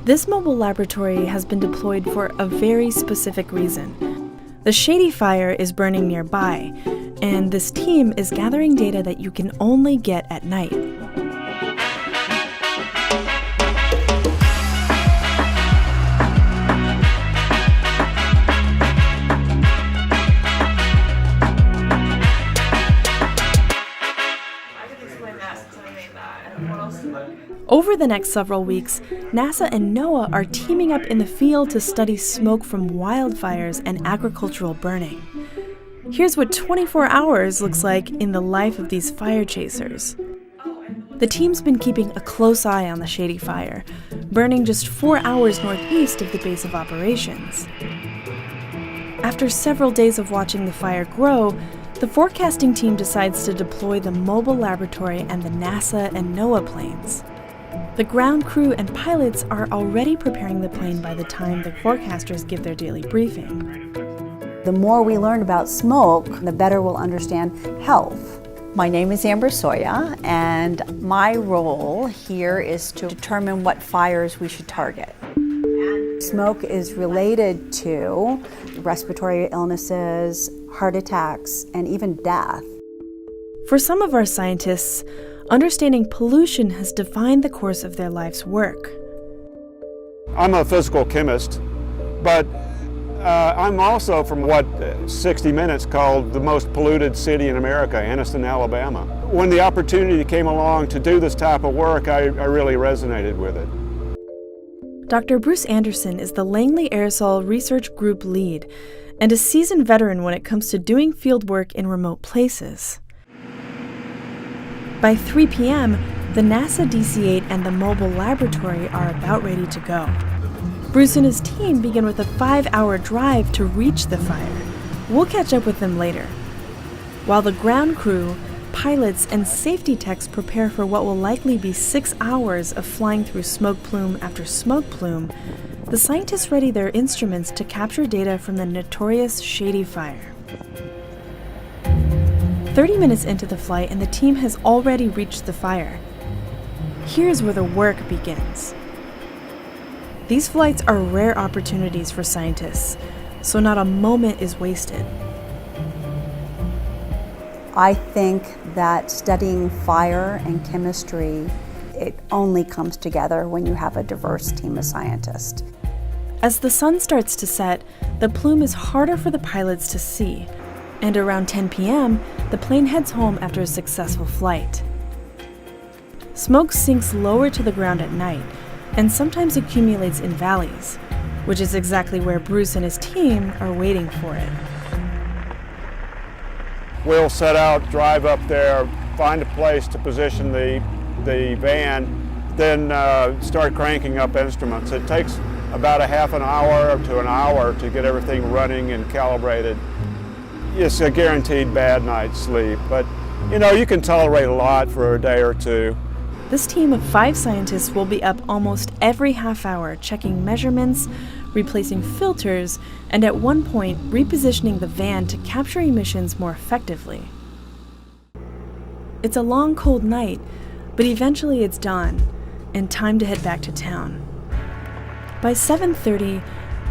This mobile laboratory has been deployed for a very specific reason. The Shady Fire is burning nearby, and this team is gathering data that you can only get at night. Over the next several weeks, NASA and NOAA are teaming up in the field to study smoke from wildfires and agricultural burning. Here's what 24 hours looks like in the life of these fire chasers. The team's been keeping a close eye on the Shady Fire, burning just 4 hours northeast of the base of operations. After several days of watching the fire grow, the forecasting team decides to deploy the mobile laboratory and the NASA and NOAA planes. The ground crew and pilots are already preparing the plane by the time the forecasters give their daily briefing. The more we learn about smoke, the better we'll understand health. My name is Amber Soya, and my role here is to determine what fires we should target. Smoke is related to respiratory illnesses, heart attacks, and even death. For some of our scientists, understanding pollution has defined the course of their life's work. I'm a physical chemist, but I'm also from what 60 Minutes called the most polluted city in America, Anniston, Alabama. When the opportunity came along to do this type of work, I really resonated with it. Dr. Bruce Anderson is the Langley Aerosol Research Group lead and a seasoned veteran when it comes to doing field work in remote places. By 3 p.m., the NASA DC-8 and the mobile laboratory are about ready to go. Bruce and his team begin with a 5-hour drive to reach the fire. We'll catch up with them later. While the ground crew, pilots, and safety techs prepare for what will likely be 6 hours of flying through smoke plume after smoke plume, the scientists ready their instruments to capture data from the notorious Shady Fire. 30 minutes into the flight and the team has already reached the fire. Here's where the work begins. These flights are rare opportunities for scientists, so not a moment is wasted. I think that studying fire and chemistry, it only comes together when you have a diverse team of scientists. As the sun starts to set, the plume is harder for the pilots to see, and around 10 p.m., the plane heads home after a successful flight. Smoke sinks lower to the ground at night, and sometimes accumulates in valleys, which is exactly where Bruce and his team are waiting for it. We'll set out, drive up there, find a place to position the van, then start cranking up instruments. It takes about a half an hour to an hour to get everything running and calibrated. It's a guaranteed bad night's sleep, but you can tolerate a lot for a day or two. This team of 5 scientists will be up almost every half hour checking measurements, replacing filters, and at one point repositioning the van to capture emissions more effectively. It's a long, cold night, but eventually it's dawn, and time to head back to town. By 7:30,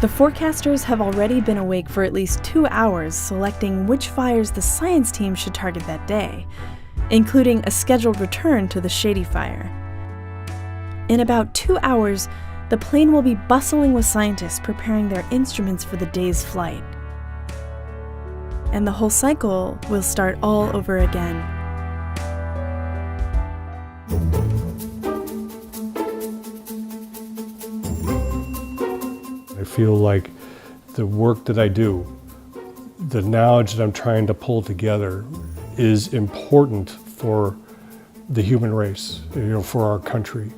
the forecasters have already been awake for at least 2 hours selecting which fires the science team should target that day, including a scheduled return to the Shady Fire. In about 2 hours, the plane will be bustling with scientists preparing their instruments for the day's flight. And the whole cycle will start all over again. I feel like the work that I do, the knowledge that I'm trying to pull together is important for the human race, for our country.